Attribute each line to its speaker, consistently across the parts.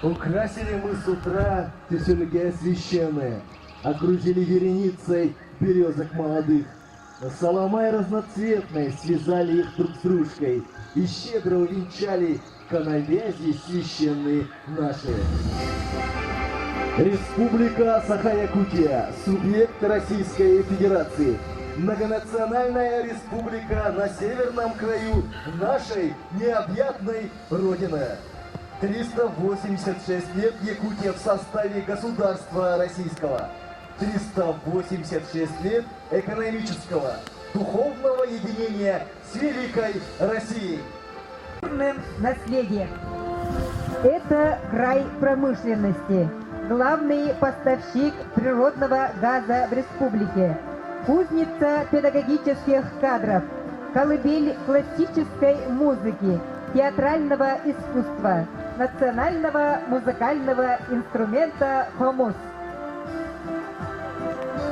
Speaker 1: Украсили мы с утра тесельги священные, окружили вереницей березок молодых. Соломай разноцветной связали их друг с дружкой и щедро увенчали коновязи священные наши. Республика Саха-Якутия, субъект Российской Федерации, многонациональная республика на северном краю нашей необъятной Родины. 386 лет Якутия в составе государства российского. 386 лет экономического, духовного единения с великой Россией.
Speaker 2: Наследие. Это край промышленности, главный поставщик природного газа в республике, кузница педагогических кадров, колыбель классической музыки, театрального искусства, национального музыкального инструмента хомус.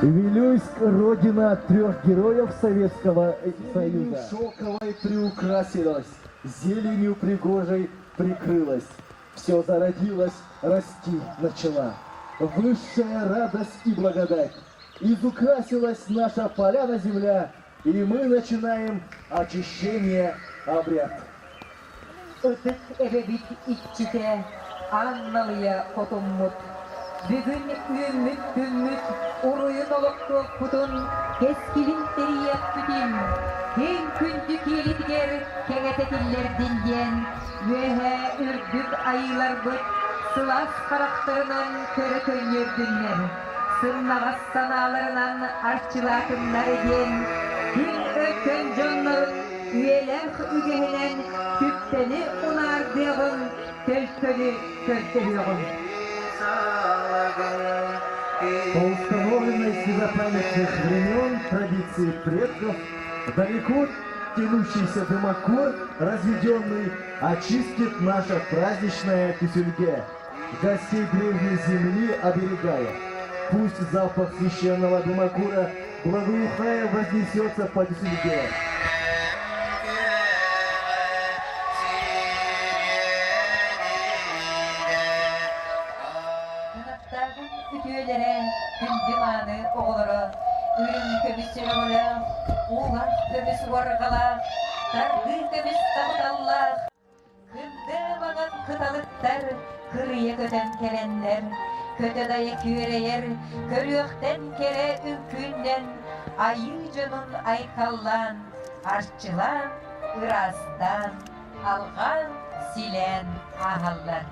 Speaker 1: Вилюйск — родина трех героев Советского Союза. Шелковой приукрасилась, зеленью пригожей прикрылась. Все зародилось, расти начала. Высшая радость и благодать. Изукрасилась наша поляна земля, и мы начинаем очищение обряд.
Speaker 2: Ытык эбебит икчите, анналыя котуммут. Бүгін үміт, уруйын олықтық бұтын, кескілін терияқ бүтін. Кен күнді келітгер, кәңәтетілерден ден, өйе үрдік айылар бұт, сылас қарақтырынан көрі көнердінлер. Сырнағас саналарынан арчылатынлар ден, кен өткен жонларын, üyeler ügehinen küптeni unardığın töltölü köfteliyorun.
Speaker 1: По установленности запамятных времен традиции предков далеко тянущийся дымокур, разведенный, очистит наше праздничное тюфельге, гостей древней земли оберегая. Пусть запах священного дымокура благоухая вознесется по тюфельге.
Speaker 2: Ütüyelere, hündümanı oğulları, ürün kömüsünü ola, uğlar kömüsü vargala, dargı kömüs tabıdallah. Kırdı bağın kıtalıklar, kırıya köten kelenler, köte dayı küreyer, körüyökten kere ümkünden, ayıcının aykallan, artçılan, ırastan, algan, silen ahallar.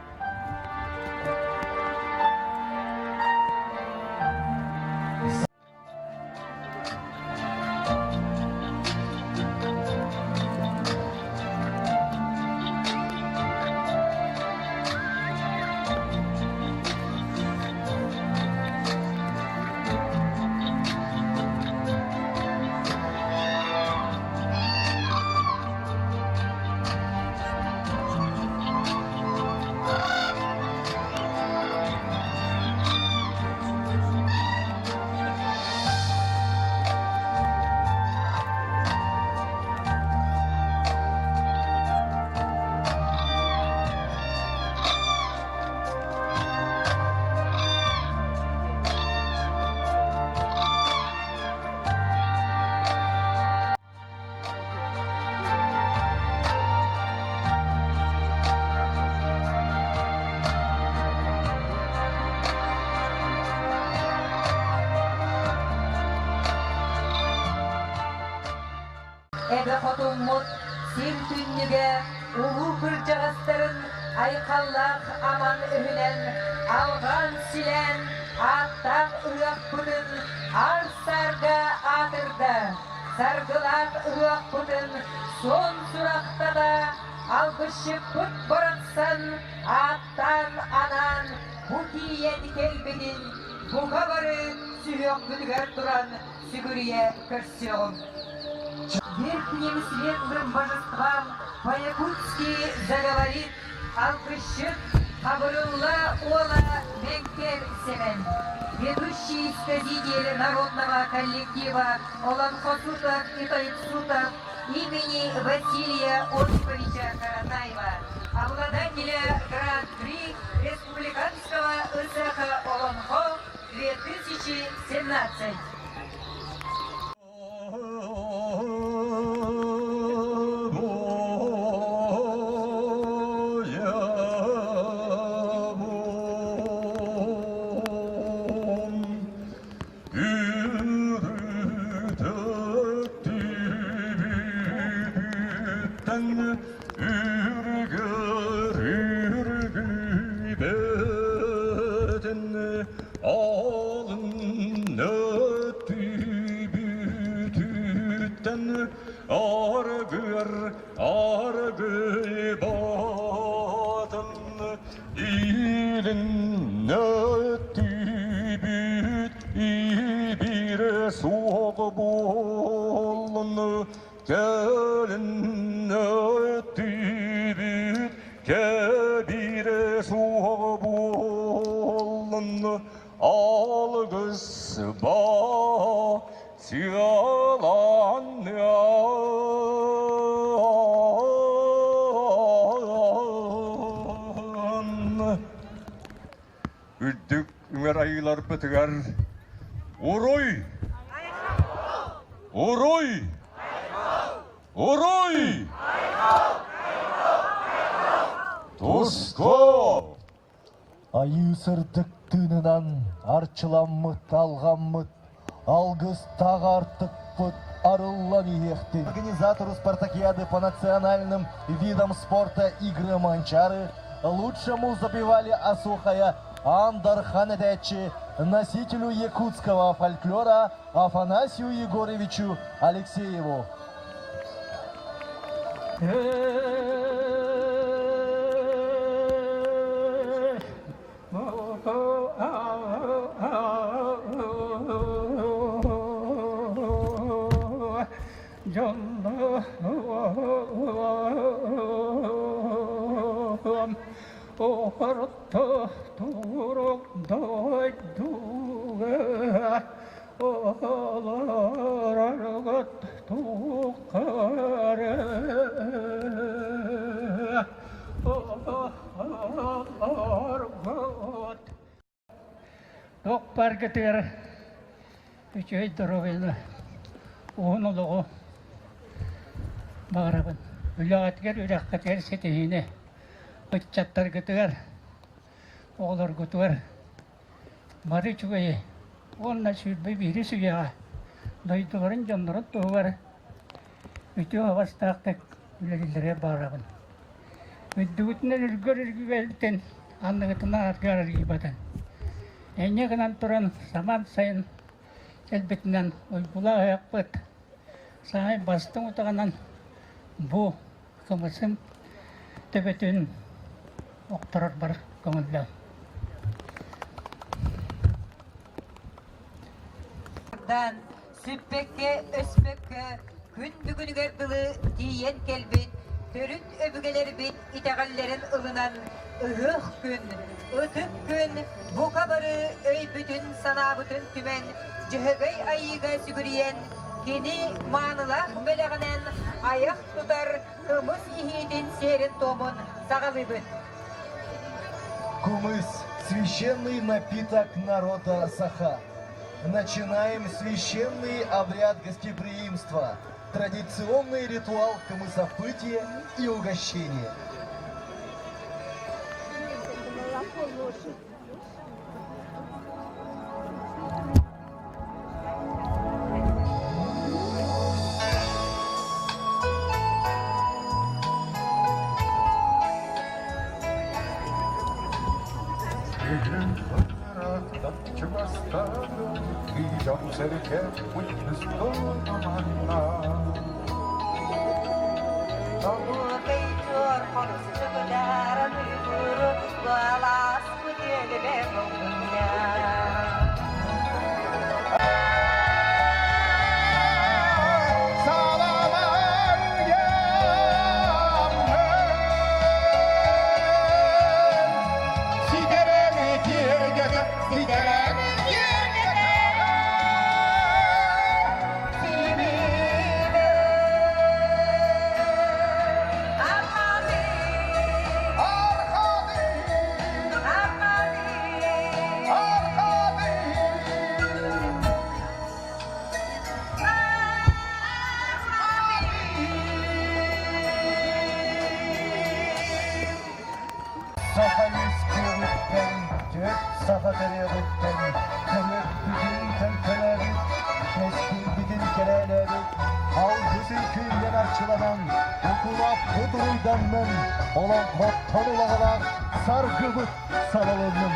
Speaker 2: Ebe hotummut, sir tünnüge, ulu kırcağızların, aykallak aman öhülen, algan silen, attaq ırak budun, arsarga atırda, sargılak ırak budun, son surakta da, algışı put boratsan, attan anan, bu tiye dikelbedin, bu kabarı süyok büdüger duran, sügürüye körсём. Верхним светлым божествам по-якутски заговорит алкыщык Хабрулла Ола Венкер Семен, ведущий сказитель народного коллектива Олон Хосутов и Тайцутов имени Василия Осиповича Каратаева, обладателя Гран-при Республики.
Speaker 3: ilin ötübüt bir soğuk bolunu gelin ötübüt bir soğuk bolunu algıs ba sigalan Ürdük ümer ayılar bitiger. Oroy! Oroy! Oroy! Tosko!
Speaker 1: Ayı сырдык тынынан арчыламмыт алғаммыт, алгыс тағы артық пыт, арыллан иехтен. Организатору спартакиады по национальным видам спорта игры манчары лучшему забивали Асухая Андар Ханедечи, носителю якутского фольклора Афанасию Егоровичу Алексееву.
Speaker 4: Dokpar getir, üçüy duruğuyla, oğunuluğu bağırabın. Ülagat ger, ülakkat ger setihine, bıçattar getir, oğlar getir. Marı çuğayı, onunla sürbe biri suya, dayıdıların canların tuğvar. Ütü havas tağtık, ülelilere bağırabın. Üddüğütünden ülgör ülgüvelten, anlıgıtına atgar ülgübatan. Ene kanan turan saman sayın elbetinden uygula ayakpıt. Sahay bastım utağından bu kımısın tebetün oktarar bar kımıldan.
Speaker 2: Dan süppekke öspekke kündügünü gerdılı diyen kelbin törüt öbügeleri bit itegallerin ılınan ıhıh gün ötüp gün bu kabarı öy bütün sana bütün tümen cihegey ayıga sügüriyen kini manılah meleğinen ayak tutar ımız ihidin serin tomun sağalıbın.
Speaker 1: Кумыс – священный напиток народа Саха. Начинаем священный обряд гостеприимства, традиционный ритуал кумысопытия и угощения. Safateriye bitten, kırık bütün tenteleri, keskin bütün kereleri, halkısı köyünden arçılanan, okula pıdırıydanın, olan kottan ulağına, sargıbıt saralının.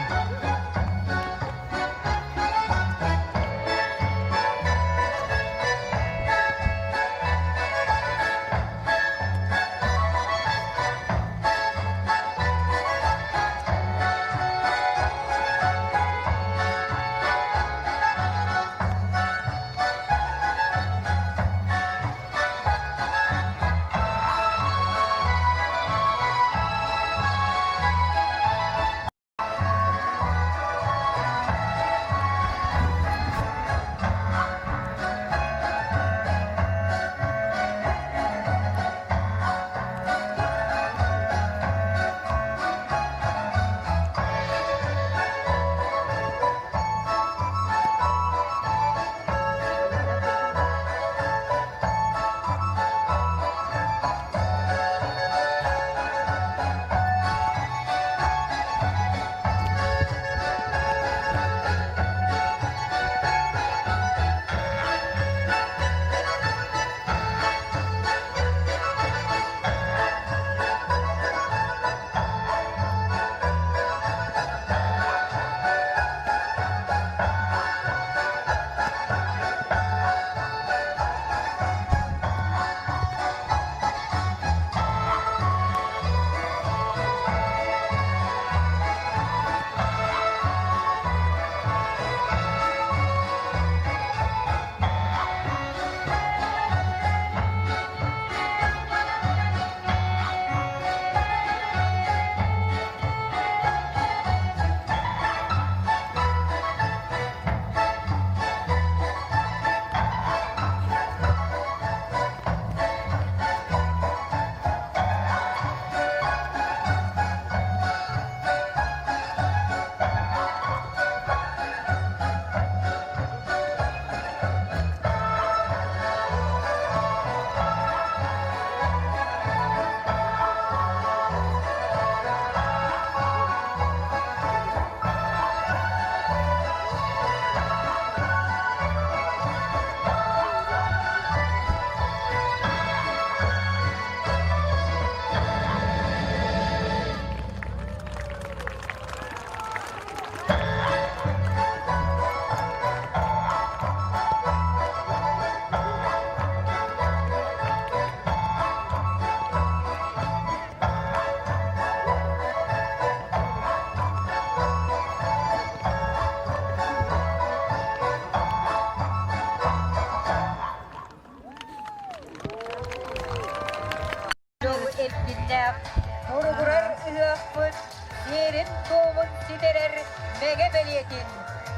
Speaker 2: Sinin doğumun siderer mege beliyetin.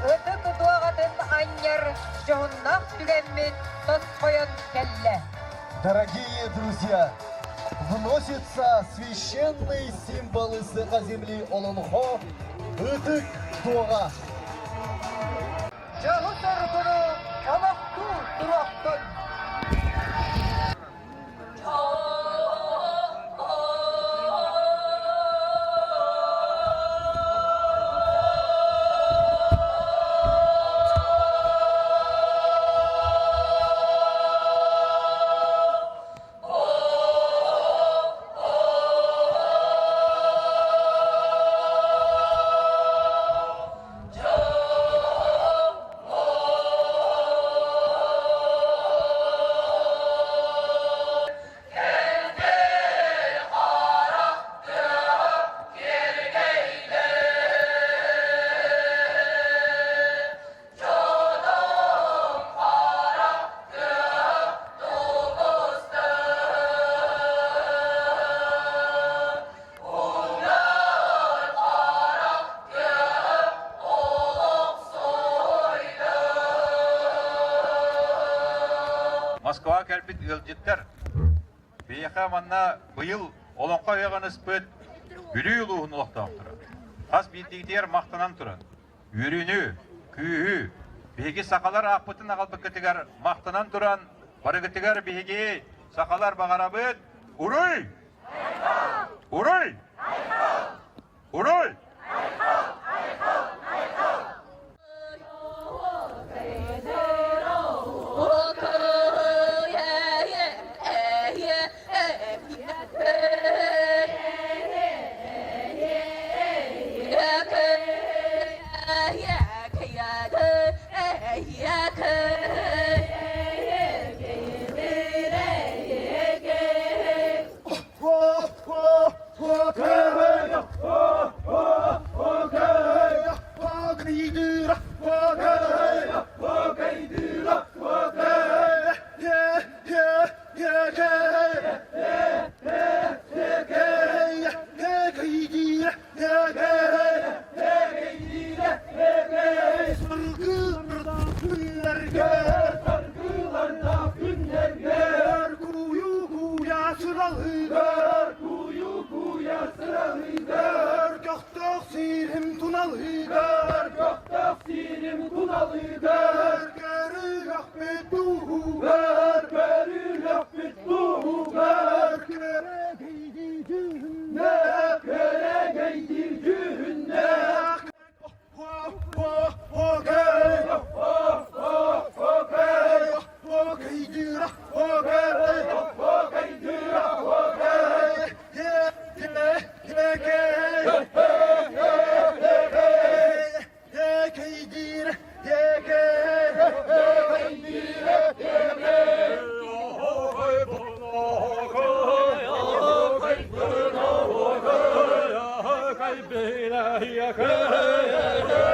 Speaker 2: Ötük doğatın anyar johunnak tügenmin tos koyan kelle.
Speaker 1: Дорогие друзья, вносится священный символ из земли Олонхо, Ытык Туга.
Speaker 2: Johun sorgunu kalaktu duraktın.
Speaker 5: Москва кәлбит ылжыттар. Бейеха манна быйыл олонқа яған ыспыт үрі ұлуғын ұлықтауын тұрады. Қас бейдігдер мақтанан тұрады. Үріні, күйі, бейге сақалар ақпытын ағалбы кітігер мақтанан тұран, бары кітігер бейге сақалар бағарабыт. Урой! Урой! Урой!
Speaker 3: Yeah.